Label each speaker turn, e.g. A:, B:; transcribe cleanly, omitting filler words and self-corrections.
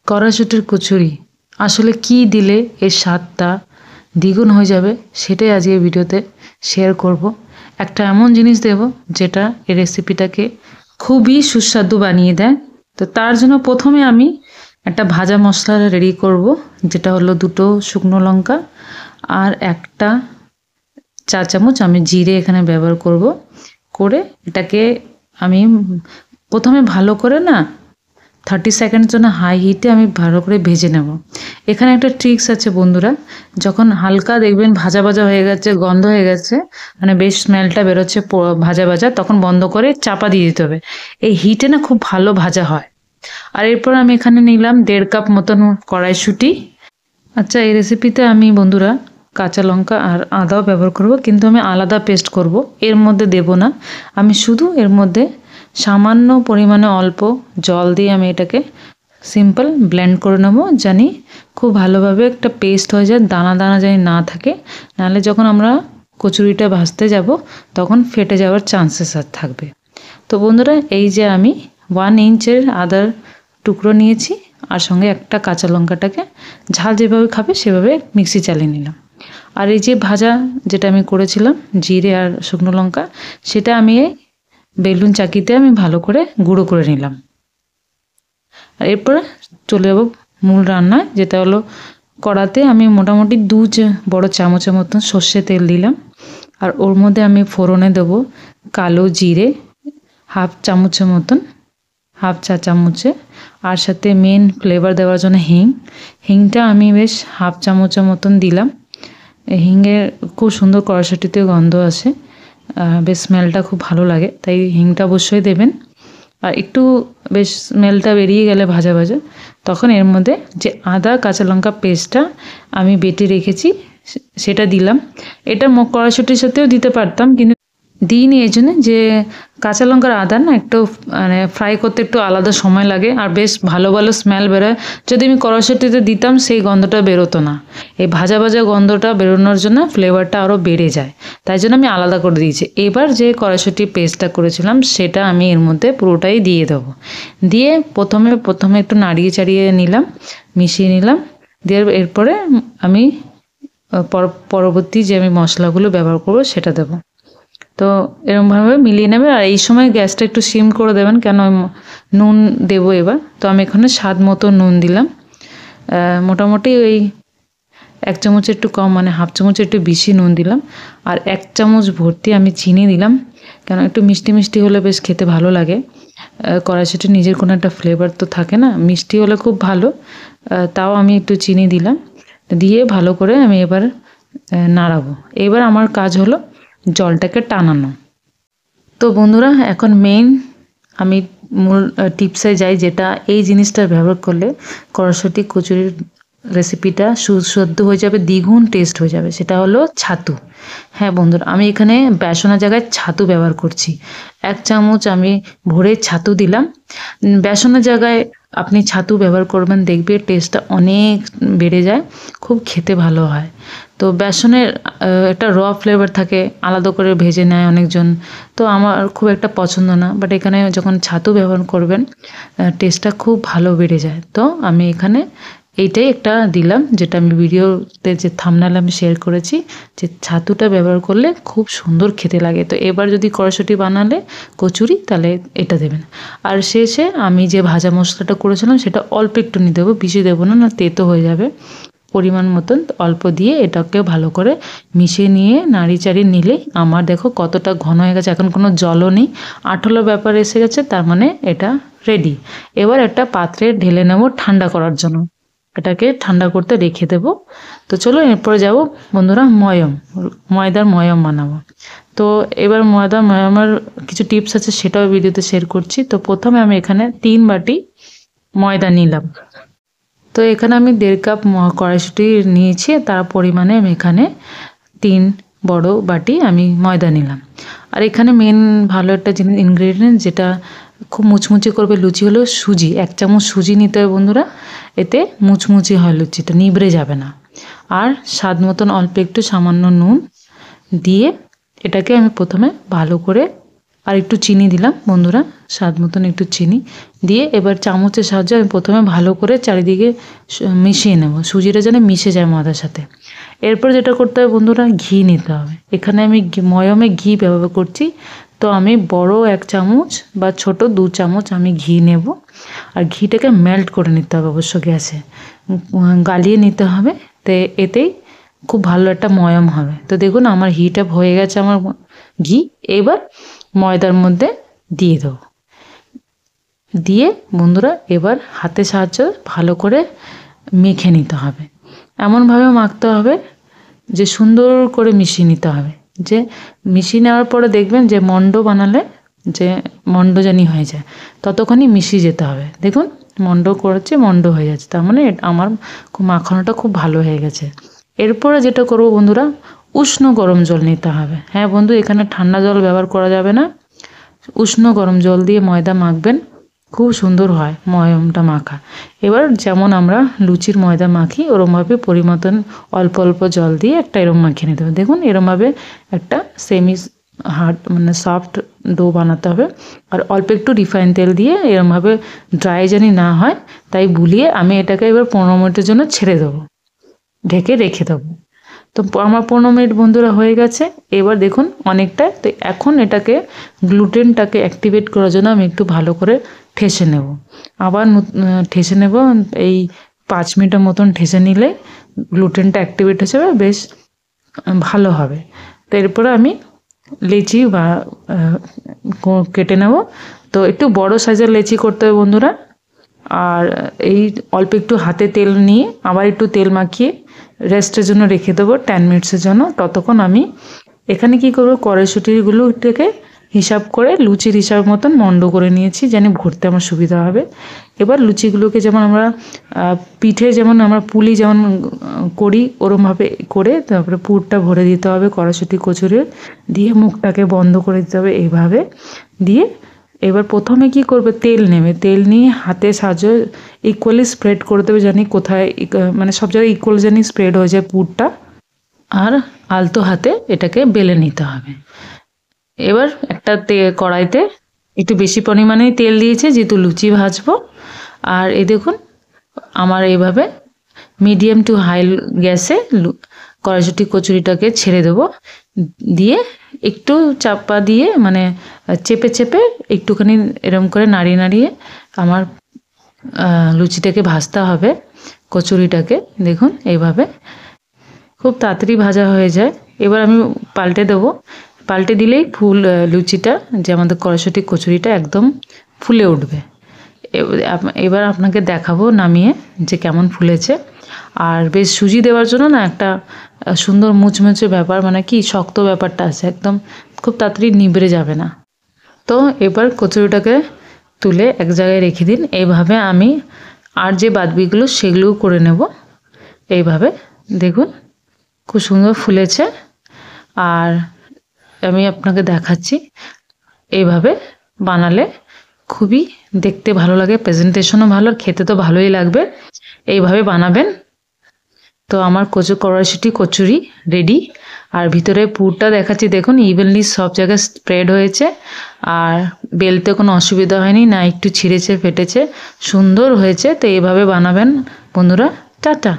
A: কড়াইশুঁটির কচুরি আসলে কি দিলে এর স্বাদটা দ্বিগুণ হয়ে যাবে সেটাই আজকে ভিডিওতে শেয়ার করব। একটা এমন জিনিস দেব যেটা এই রেসিপিটাকে খুবই সুস্বাদু বানিয়ে দেয়। তো তার জন্য প্রথমে আমি একটা ভাজা মশলা রেডি করব, যেটা হলো 2টো শুকনো লঙ্কা আর একটা চা চামচ আমি জিরে এখানে ব্যবহার করব। করে এটাকে আমি প্রথমে ভালো করে 30 সেকেন্ডের জন্য হাই হিটে আমি ভালো করে ভেজে নেব। এখানে একটা ট্রিক্স আছে বন্ধুরা, যখন হালকা দেখবেন ভাজা ভাজা হয়ে গেছে, গন্ধ হয়ে গেছে, মানে বেশ স্মেলটা বেরোচ্ছে ভাজা ভাজা, তখন বন্ধ করে চাপা দিয়ে দিতে হবে। এই হিটে খুব ভালো ভাজা হয়। আর এরপর আমি এখানে নিলাম 1.5 কাপ মতন কড়াইশুঁটি। আচ্ছা, এই রেসিপিতে আমি বন্ধুরা কাঁচা লঙ্কা আর আদাও ব্যবহার করব, কিন্তু আমি আলাদা পেস্ট করব, এর মধ্যে দেব না। আমি শুধু এর মধ্যে সামান্য পরিমাণে অল্প জল দিয়ে আমি এটাকে সিম্পল ব্লেন্ড করে নেব, জানি খুব ভালোভাবে একটা পেস্ট হয়ে যায়, দানা দানা জানি না থাকে, নাহলে যখন আমরা কচুরিটা ভাজতে যাব তখন ফেটে যাওয়ার চান্সেস থাকবে। তো বন্ধুরা, এই যে আমি 1 ইঞ্চের আদার টুকরো নিয়েছি, আর সঙ্গে একটা কাঁচা লঙ্কাটাকে ঝাল যেভাবে খাবে সেভাবে মিক্সি চালিয়ে নিলাম। আর এই যে ভাজা যেটা আমি করেছিলাম জিরে আর শুকনো লঙ্কা, সেটা আমি বেলুন চাকিতে আমি ভালো করে গুঁড়ো করে নিলাম। আর এরপরে চলে যাব মূল রান্নায়, যেটা হলো কড়াতে আমি মোটামুটি 2 বড় চামচের মতন সর্ষে তেল দিলাম। আর ওর মধ্যে আমি ফোড়নে দেবো কালো জিরে হাফ চামচের মতন, হাফ চা চামচে, আর সাথে মেন ফ্লেভার দেওয়ার জন্য হিংটা আমি বেশ হাফ চামচের মতন দিলাম। হিংয়ের খুব সুন্দর কড়াইশুঁটিতে গন্ধ আসে, বেশ স্মেলটা খুব ভালো লাগে, তাই হিংটা অবশ্যই দেবেন। আর একটু বেশ স্মেলটা বেরিয়ে গেলে ভাজা ভাজা, তখন এর মধ্যে যে আদা কাঁচা লঙ্কা পেস্টটা আমি বেটে রেখেছি সেটা দিলাম। এটা কড়াইশুঁটির সাথেও দিতে পারতাম, কিন্তু দিইনি এই জন্য যে কাঁচা লঙ্কার আদা একটু মানে ফ্রাই করতে একটু আলাদা সময় লাগে, আর বেশ ভালো ভালো স্মেল বেরোয়। যদি আমি কড়াইশুঁটিতে দিতাম সেই গন্ধটা বেরোতো না, এই ভাজা ভাজা গন্ধটা বেরোনোর জন্য ফ্লেভারটা আরও বেড়ে যায়, তাই জন্য আমি আলাদা করে দিয়েছি। এবার যে কড়াইশুঁটি পেস্টটা করেছিলাম সেটা আমি এর মধ্যে পুরোটাই দিয়ে দেবো। দিয়ে প্রথমে একটু নাড়িয়ে চাড়িয়ে নিলাম, মিশিয়ে নিলাম। দিয়ে এরপরে আমি পরবর্তী যে আমি মশলাগুলো ব্যবহার করব সেটা দেবো। তো এরকমভাবে মিলিয়ে নেবে, আর এই সময় গ্যাসটা একটু সিম করে দেবেন, কেন নুন দেবো এবার। তো আমি এখানে স্বাদ মতো নুন দিলাম, মোটামুটি ওই 1 চামচের একটু কম, মানে হাফ চামচের একটু বেশি নুন দিলাম। আর 1 চামচ ভর্তি আমি চিনি দিলাম, কেন একটু মিষ্টি মিষ্টি হলে বেশ খেতে ভালো লাগে। কড়াইশুঁটির নিজের কোনো একটা ফ্লেভার তো থাকে না, মিষ্টি হলে খুব ভালো, তাও আমি একটু চিনি দিলাম। দিয়ে ভালো করে আমি এবার নাড়াবো। এবার আমার কাজ হলো জলটাকে টানানো। তো বন্ধুরা, এখন মেইন আমি মূল টিপসে যাই, যেটা এই জিনিসটা ব্যবহার করলে কড়াইশুঁটি কচুরির রেসিপিটা সুস্বাদু হয়ে যাবে, দ্বিগুণ টেস্ট হয়ে যাবে, সেটা হলো ছাতু। হ্যাঁ বন্ধুরা, আমি এখানে বেসনের জায়গায় ছাতু ব্যবহার করছি। 1 চামচ আমি ভরে ছাতু দিলাম। বেসনের জায়গায় আপনি ছাতু ব্যবহার করবেন, দেখবে টেস্টটা অনেক বেড়ে যায়, খুব খেতে ভালো হয়। তো বেসনের একটা র ফ্লেভার থাকে, আলাদা করে ভেজে নেয় অনেকজন, তো আমার খুব একটা পছন্দ না, বাট এখানে যখন ছাতু ব্যবহার করবেন টেস্টটা খুব ভালো বেড়ে যায়। তো আমি এখানে এইটাই একটা দিলাম, যেটা আমি ভিডিওতে যে থাম্বনেইলে আমি শেয়ার করেছি, যে ছাতুটা ব্যবহার করলে খুব সুন্দর খেতে লাগে। তো এবার যদি কড়াইশুঁটি বানালে কচুরি, তাহলে এটা দেবেন। আর শেষে আমি যে ভাজা মশলাটা করেছিলাম সেটা অল্প একটু নিয়ে দেবো, বেশি দেবো না, তেতো হয়ে যাবে। পরিমাণ মতন অল্প দিয়ে এটাকে ভালো করে মিশিয়ে নিয়ে নাড়ি চাড়িয়ে নিলেই আমার দেখো কতটা ঘন হয়ে গেছে, এখন কোনো জলও নেই, আঠালো ব্যাপার এসে গেছে, তার মানে এটা রেডি। এবার একটা পাত্রে ঢেলে নেব ঠান্ডা করার জন্য, এটাকে ঠান্ডা করতে রেখে দেব। তো চলো এরপরে যাব বন্ধুরা ময়দার ময়ম বানাবো। তো এবার ময়মের কিছু টিপস আছে, সেটাও ভিডিওতে শেয়ার করছি। তো প্রথমে আমি এখানে 3 বাটি ময়দা নিলাম। তো এখানে আমি 1.5 কাপ কড়াইশুঁটি নিয়েছি, তার পরিমাণে আমি এখানে 3 বড় বাটি আমি ময়দা নিলাম। আর এখানে মেন ভালো একটা জিনিস ইনগ্রেডিয়েন্ট, যেটা খুব মুচমুচে করবে লুচি, হলো সুজি। 1 চামচ সুজি নিতে হবে বন্ধুরা, এতে মুচমুচে হয় লুচিটা, নিভড়ে যাবে না। আর স্বাদ মতন অল্প একটু সামান্য নুন দিয়ে এটাকে আমি প্রথমে ভালো করে আর একটু চিনি দিলাম বন্ধুরা, স্বাদ মতন একটু চিনি দিয়ে এবার চামচের সাহায্যে আমি প্রথমে ভালো করে চারিদিকে মিশিয়ে নেব, সুজিটা যেন মিশে যায় ময়দার সাথে। এরপর যেটা করতে হবে বন্ধুরা, ঘি নিতে হবে। এখানে আমি ময়মে ঘি ব্যবহার করছি, তো আমি বড় 1 চামচ বা ছোট 2 চামচ আমি ঘি নেব। আর ঘিটাকে মেল্ট করে নিতে হবে অবশ্য গ্যাসে, গালিয়ে নিতে হবে, তো এতেই খুব ভালো একটা ময়ম হবে। তো দেখুন আমার ঘিটা হয়ে গেছে, আমার ঘি এবার ময়দার মধ্যে দিয়ে দেবো। দিয়ে বন্ধুরা এবার হাতের সাহায্যে ভালো করে মেখে নিতে হবে। এমনভাবে মাখতে হবে যে সুন্দর করে মিশিয়ে নিতে হবে, যে মিশিয়ে নেওয়ার পরে দেখবেন যে মন্ড বানালে যে মন্ডজানি হয়ে যায়, ততক্ষণই মিশিয়ে যেতে হবে। দেখুন মন্ড করেছে, মন্ড হয়ে যাচ্ছে, তার মানে আমার মাখানোটা খুব ভালো হয়ে গেছে। এরপরে যেটা করব বন্ধুরা, উষ্ণ গরম জল নিতে হবে। হ্যাঁ বন্ধু, এখানে ঠান্ডা জল ব্যবহার করা যাবে না, উষ্ণ গরম জল দিয়ে ময়দা মাখবেন, খুব সুন্দর হয় ময়মটা মাখা। এবার যেমন আমরা লুচির ময়দা মাখি ওরমভাবে পরিমতন অল্প অল্প জল দিয়ে একটা এরম মাখিয়ে নিতে হবে। দেখুন এরমভাবে একটা সেমি হার্ড মানে সফট ডো বানাতে হবে। আর অল্প একটু রিফাইন তেল দিয়ে এরমভাবে ড্রাই জানি না হয় তাই বুলিয়ে আমি এটাকে এবার 15 মিনিটের জন্য ছেড়ে দেবো, ঢেকে রেখে দেবো। তো আমার 15 মিনিট বন্ধুরা হয়ে গেছে। এবার দেখুন অনেকটা, তো এখন এটাকে গ্লুটেনটাকে অ্যাক্টিভেট করার জন্য আমি একটু ভালো করে ঠেসে নেব। আবার ঠেসে নেব, এই 5 মিনিটের মতন ঠেসে নিলে গ্লুটেনটা অ্যাক্টিভেট হয়ে যাবে, বেশ ভালো হবে। তো এরপরে আমি লেচি বা কেটে নেব। তো একটু বড় সাইজের লেচি করতে হবে বন্ধুরা। আর এই অল্প একটু হাতে তেল নিয়ে আবার একটু তেল মাখিয়ে রেস্টের জন্য রেখে দেবো 10 মিনিটসের জন্য। ততক্ষণ আমি এখানে কি করব, কড়াইশুঁটিগুলোকে হিসাব করে লুচির হিসাব মতন মন্ড করে নিয়েছি, যেন ভরতে আমার সুবিধা হবে। এবার লুচিগুলোকে যেমন আমরা পিঠে যেমন আমরা পুলি যেমন করি ওরমভাবে করে তারপরে পুরটা ভরে দিতে হবে কড়াইশুঁটি কচুরি দিয়ে, মুখটাকে বন্ধ করে দিতে হবে এইভাবে দিয়ে। এবার প্রথমে কি করবে, তেল নেবে, তেল নিয়ে হাতের সাহায্যে ইকুয়ালি স্প্রেড করে দেবে, জানি কোথায় মানে সব জায়গায় ইকুয়াল জানি স্প্রেড হয়ে যায় পুরটা। আর আলতো হাতে এটাকে বেলে নিতে হবে। এবার একটা কড়াইতে একটু বেশি পরিমাণেই তেল দিয়েছে যেহেতু লুচি ভাজবো। আর এই দেখুন আমার এইভাবে মিডিয়াম টু হাই গ্যাসে কড়াইশুঁটি কচুরিটাকে ছেড়ে দেবো, দিয়ে একটু চাপা দিয়ে মানে চেপে চেপে একটুখানি এরম করে নাড়িয়ে নাড়িয়ে আমার লুচিটাকে ভাজতে হবে, কচুরিটাকে। দেখুন এইভাবে খুব তাড়াতাড়ি ভাজা হয়ে যায়। এবার আমি পাল্টে দেবো, পাল্টে দিলেই লুচিটা যে আমাদের কড়াইশুঁটি কচুরিটা একদম ফুলে উঠবে। এবার আপনাকে দেখাবো নামিয়ে যে কেমন ফুলেছে। আর বেশ সুজি দেওয়ার জন্য না একটা সুন্দর মুচমুচে ব্যাপার, মানে কি শক্ত ব্যাপারটা আছে, একদম খুব তাড়াতাড়ি নিভড়ে যাবে না। তো এবার কচুরিটাকে তুলে এক জায়গায় রেখে দিন। এইভাবে আমি আর যে বাদবিগুলো সেগুলোও করে নেব। এইভাবে দেখুন খুব সুন্দর ফুলেছে। আর আমি আপনাকে দেখাচ্ছি, এইভাবে বানালে খুবই দেখতে ভালো লাগে, প্রেজেন্টেশনও ভালো, আর খেতে তো ভালোই লাগবে। এইভাবে বানাবেন। তো আমার কড়াইশুঁটি কচুরি রেডি। আর ভিতরে পুরটা দেখাচ্ছি, দেখুন ইভেনলি সব জায়গায় স্প্রেড হয়েছে, আর বেলতে কোনো অসুবিধা হয়নি, না একটু ছিঁড়েছে ফেটেছে, সুন্দর হয়েছে। তো এইভাবে বানাবেন বন্ধুরা। টাটা।